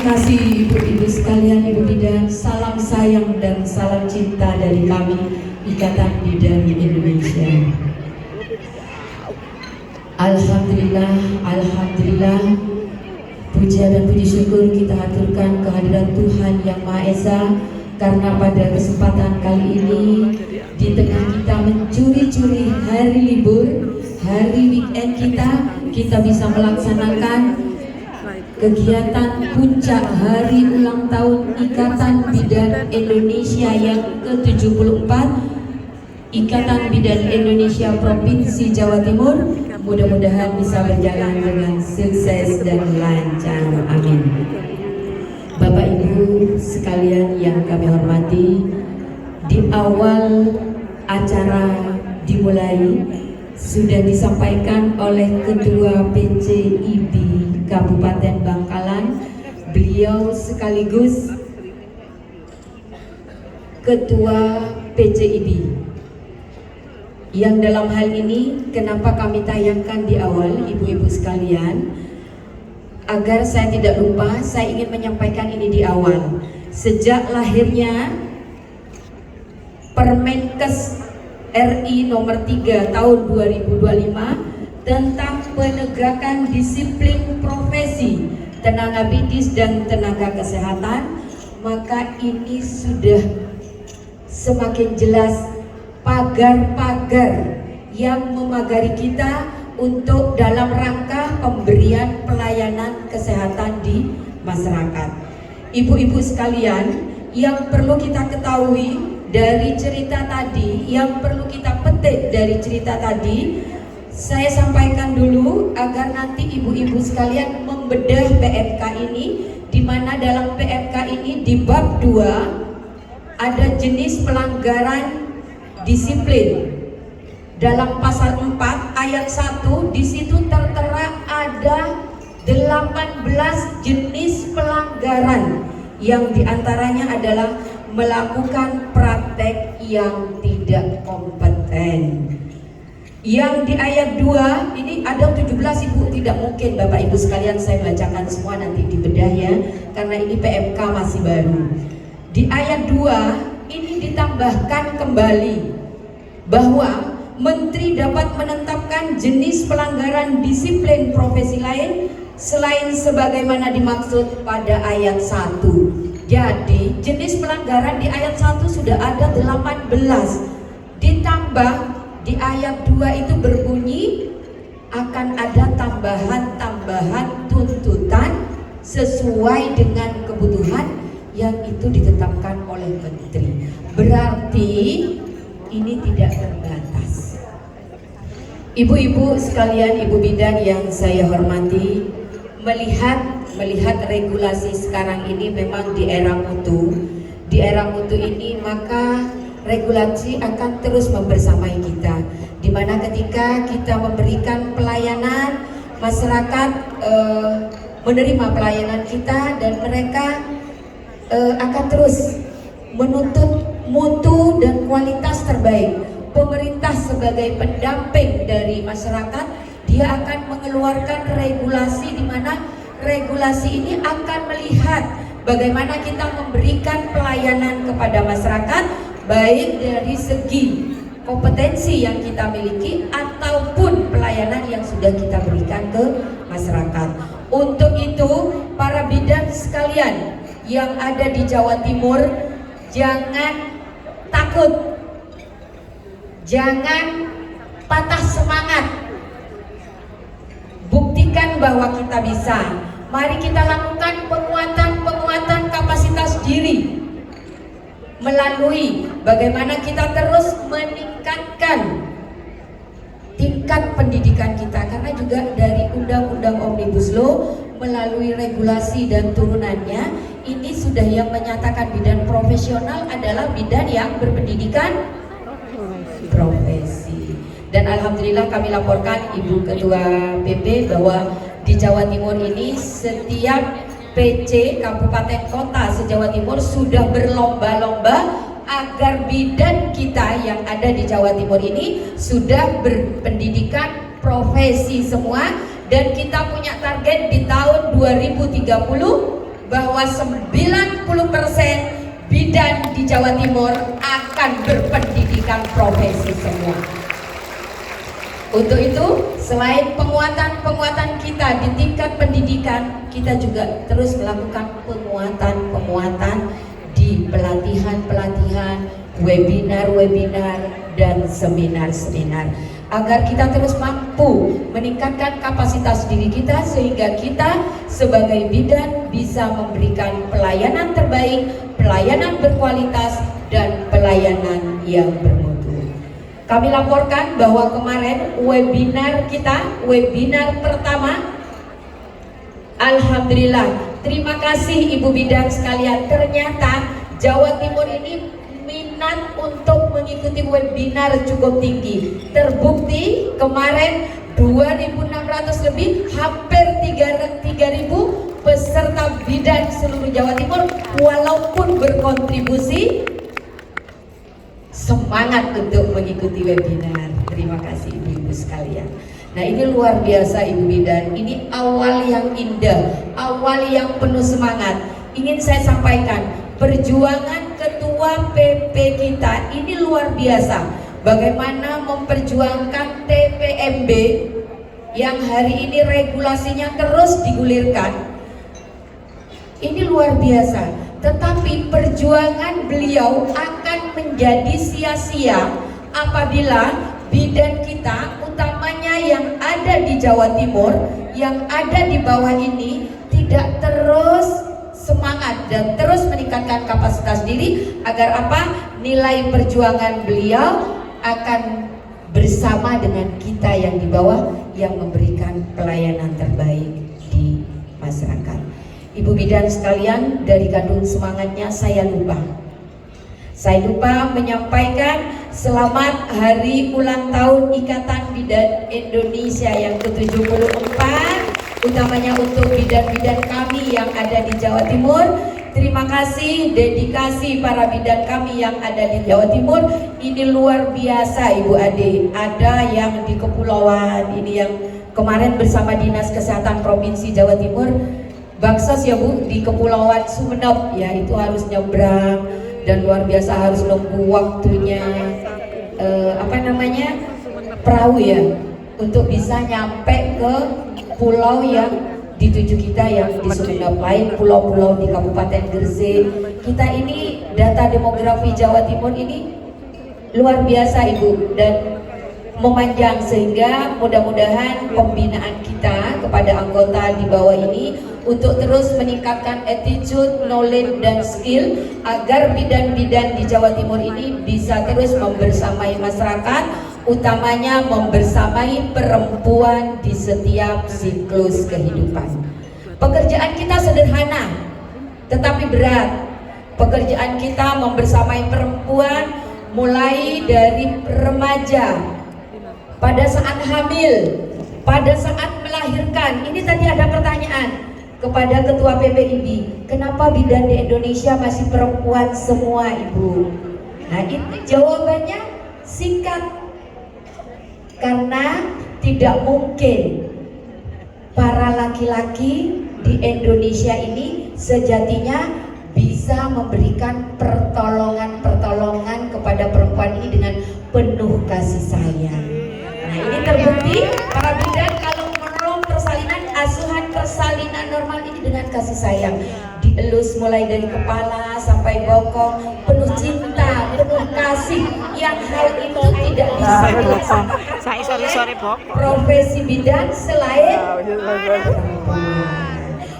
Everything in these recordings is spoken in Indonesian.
Terima kasih ibu-ibu sekalian, ibu bidan, salam sayang dan salam cinta dari kami Ikatan Bidan Indonesia. Alhamdulillah, alhamdulillah, puja dan puji syukur kita haturkan kehadiran Tuhan Yang Maha Esa, karena pada kesempatan kali ini di tengah kita mencuri-curi hari libur, hari weekend kita bisa melaksanakan kegiatan puncak hari ulang tahun Ikatan Bidan Indonesia yang ke-74, Ikatan Bidan Indonesia Provinsi Jawa Timur. Mudah-mudahan bisa berjalan dengan sukses dan lancar, amin. Bapak Ibu sekalian yang kami hormati, di awal acara dimulai sudah disampaikan oleh Ketua PCIB Kabupaten Bangkalan, beliau sekaligus Ketua PCIB, yang dalam hal ini kenapa kami tayangkan di awal, ibu-ibu sekalian, agar saya tidak lupa, saya ingin menyampaikan ini di awal. Sejak lahirnya Permenkes RI nomor 3 tahun 2025 tentang penegakan disiplin profesi tenaga medis dan tenaga kesehatan, maka ini sudah semakin jelas pagar-pagar yang memagari kita untuk dalam rangka pemberian pelayanan kesehatan di masyarakat. Ibu-ibu sekalian, yang perlu kita ketahui dari cerita tadi, yang perlu kita petik dari cerita tadi, saya sampaikan dulu agar nanti ibu-ibu sekalian membedah PMK ini, di mana dalam PMK ini di bab 2 ada jenis pelanggaran disiplin. Dalam pasal 4 ayat 1 di situ tertera ada 18 jenis pelanggaran, yang diantaranya adalah melakukan praktek yang tidak kompeten. Yang di ayat 2 ini ada 17 ibu, tidak mungkin Bapak Ibu sekalian saya bacakan semua, nanti dibedah ya, karena ini PMK masih baru. Di ayat 2 ini ditambahkan kembali bahwa Menteri dapat menetapkan jenis pelanggaran disiplin profesi lain selain sebagaimana dimaksud pada ayat 1. Jadi jenis pelanggaran di ayat 1 sudah ada 18, ditambah di ayat 2 itu berbunyi akan ada tambahan-tambahan tuntutan sesuai dengan kebutuhan yang itu ditetapkan oleh Menteri. Berarti ini tidak terbatas. Ibu-ibu sekalian, ibu bidan yang saya hormati, melihat regulasi sekarang ini memang di era mutu. Di era mutu ini maka regulasi akan terus membersamai kita, dimana ketika kita memberikan pelayanan, masyarakat menerima pelayanan kita dan mereka akan terus menuntut mutu dan kualitas terbaik. Pemerintah sebagai pendamping dari masyarakat, dia akan mengeluarkan regulasi, di mana regulasi ini akan melihat bagaimana kita memberikan pelayanan kepada masyarakat, baik dari segi kompetensi yang kita miliki ataupun pelayanan yang sudah kita berikan ke masyarakat. Untuk itu, para bidan sekalian yang ada di Jawa Timur, jangan takut, jangan patah semangat, buktikan bahwa kita bisa. Mari kita lakukan penguatan kapasitas diri melalui bagaimana kita terus meningkatkan tingkat pendidikan kita, karena juga dari Undang-Undang Omnibus Law melalui regulasi dan turunannya ini sudah yang menyatakan bidan profesional adalah bidan yang berpendidikan profesi. Dan alhamdulillah kami laporkan Ibu Ketua PP bahwa di Jawa Timur ini setiap PC Kabupaten Kota se-Jawa Timur sudah berlomba-lomba agar bidan kita yang ada di Jawa Timur ini sudah berpendidikan profesi semua, dan kita punya target di tahun 2030 bahwa 90% bidan di Jawa Timur akan berpendidikan profesi semua. Untuk itu, selain penguatan kita di tingkat pendidikan, kita juga terus melakukan penguatan di pelatihan-pelatihan, webinar-webinar, dan seminar-seminar, agar kita terus mampu meningkatkan kapasitas diri kita sehingga kita sebagai bidan bisa memberikan pelayanan terbaik, pelayanan berkualitas, dan pelayanan yang bermutu. Kami laporkan bahwa kemarin webinar pertama, alhamdulillah, terima kasih Ibu Bidan sekalian, ternyata Jawa Timur ini minat untuk mengikuti webinar cukup tinggi. Terbukti kemarin 2.600 lebih, hampir 3.000 peserta bidan seluruh Jawa Timur, walaupun berkontribusi, semangat untuk mengikuti webinar. Terima kasih ibu-ibu sekalian. Nah, ini luar biasa Ibu Bidan. Ini awal yang indah, awal yang penuh semangat. Ingin saya sampaikan, perjuangan ketua PP kita ini luar biasa. Bagaimana memperjuangkan TPMB yang hari ini regulasinya terus digulirkan. Ini luar biasa, tetapi perjuangan beliau akan menjadi sia-sia apabila bidan kita, utamanya yang ada di Jawa Timur, yang ada di bawah ini, tidak terus semangat dan terus meningkatkan kapasitas diri, agar apa? Nilai perjuangan beliau akan bersama dengan kita yang di bawah, yang memberikan pelayanan terbaik di masyarakat. Ibu bidan sekalian, dari kandung semangatnya saya lupa menyampaikan selamat hari ulang tahun Ikatan Bidan Indonesia yang ke-74, utamanya untuk bidan-bidan kami yang ada di Jawa Timur. Terima kasih dedikasi para bidan kami yang ada di Jawa Timur. Ini luar biasa Ibu Ade. Ada yang di kepulauan, ini yang kemarin bersama Dinas Kesehatan Provinsi Jawa Timur, Baksos ya Bu, di Kepulauan Sumeneb ya, itu harus nyebrang dan luar biasa harus nunggu waktunya perahu ya, untuk bisa nyampe ke pulau yang dituju kita yang di Sumeneb, lain pulau-pulau di Kabupaten Gresik. Kita ini data demografi Jawa Timur ini luar biasa Ibu, dan memanjang, sehingga mudah-mudahan pembinaan kita kepada anggota di bawah ini untuk terus meningkatkan attitude, knowledge, dan skill agar bidan-bidan di Jawa Timur ini bisa terus membersamai masyarakat, utamanya membersamai perempuan di setiap siklus kehidupan. Pekerjaan kita sederhana tetapi berat. Pekerjaan kita membersamai perempuan mulai dari remaja, pada saat hamil, pada saat melahirkan. Ini tadi ada pertanyaan kepada Ketua PPIB, kenapa bidan di Indonesia masih perempuan semua Ibu? Nah, itu jawabannya singkat, karena tidak mungkin para laki-laki di Indonesia ini sejatinya bisa memberikan pertolongan kepada perempuan ini dengan penuh kasih sayang. Nah, ini terbukti para bidan kalau menolong persalinan, asuhan persalinan normal ini dengan kasih sayang, dielus mulai dari kepala sampai bokong, penuh cinta, penuh kasih, yang hal itu tidak bisa sorry profesi bidan selain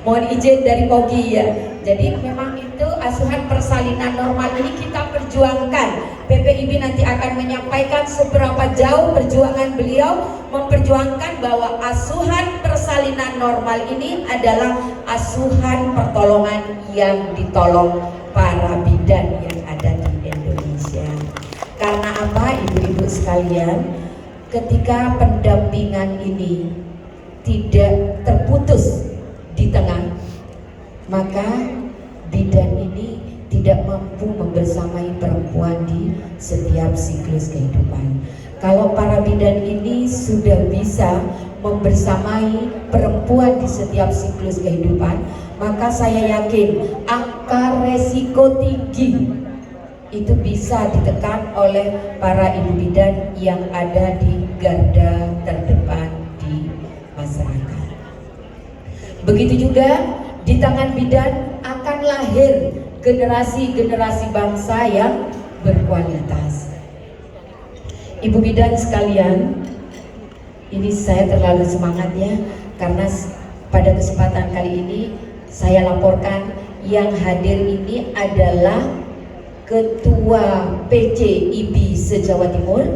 mohon izin dari Pogi ya. Jadi memang itu asuhan persalinan normal ini kita perjuangkan. PPIB nanti akan menyampaikan seberapa jauh perjuangan beliau memperjuangkan bahwa asuhan persalinan normal ini adalah asuhan pertolongan yang ditolong para bidan yang ada di Indonesia. Karena apa ibu-ibu sekalian, ketika pendampingan ini tidak terputus di tengah, maka bidan ini tidak mampu membersamai perempuan di setiap siklus kehidupan. Kalau para bidan ini sudah bisa membersamai perempuan di setiap siklus kehidupan, maka saya yakin angka resiko tinggi itu bisa ditekan oleh para ibu bidan yang ada di garda terdepan di masyarakat. Begitu juga di tangan bidan akan lahir generasi-generasi bangsa yang berkualitas. Ibu bidan sekalian, ini saya terlalu semangat ya, karena pada kesempatan kali ini saya laporkan yang hadir ini adalah Ketua PC IBI se-Jawa Timur,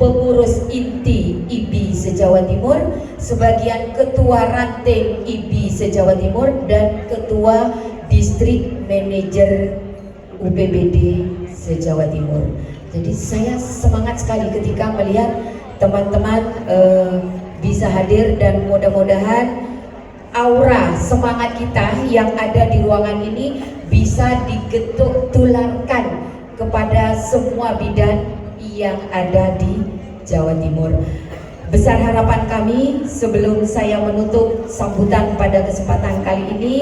pengurus inti IBI se-Jawa Timur, sebagian ketua ranting IBI se-Jawa Timur, dan ketua distrik manajer UPBD se-Jawa Timur. Jadi saya semangat sekali ketika melihat teman-teman bisa hadir, dan mudah-mudahan aura semangat kita yang ada di ruangan ini bisa digetuk tularkan kepada semua bidan yang ada di Jawa Timur. Besar harapan kami sebelum saya menutup sambutan pada kesempatan kali ini,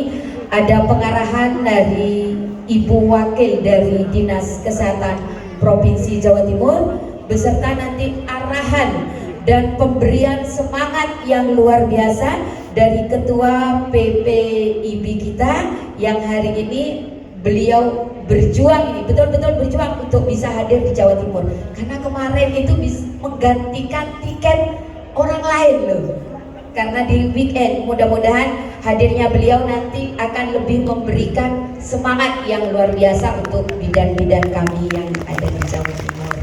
ada pengarahan dari Ibu Wakil dari Dinas Kesehatan Provinsi Jawa Timur, beserta nanti arahan dan pemberian semangat yang luar biasa dari Ketua PPIB kita yang hari ini beliau berjuang, ini betul-betul berjuang untuk bisa hadir di Jawa Timur, karena kemarin itu bisa menggantikan tiket orang lain loh, karena di weekend. Mudah-mudahan hadirnya beliau nanti akan lebih memberikan semangat yang luar biasa untuk bidan-bidan kami yang ada di Jawa Timur.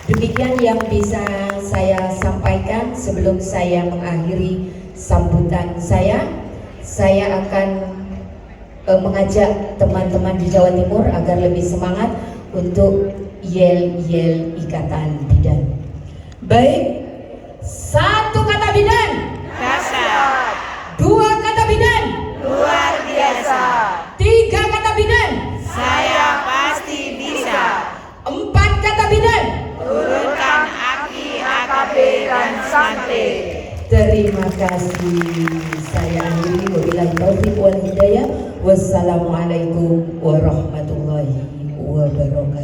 Demikian yang bisa saya sampaikan. Sebelum saya mengakhiri sambutan saya akan mengajak teman-teman di Jawa Timur agar lebih semangat untuk yel-yel ikatan bidan. Baik, satu kata bidan, Dahsyat. dua kata bidan, Luar biasa. tiga kata bidan, Saya pasti bisa. empat kata bidan. Turunkan aki, AKB, dan Sante. Terima kasih. Saya akhiri, wabillahi taufiq wal hidayah. Wassalamualaikum warahmatullahi wabarakatuh.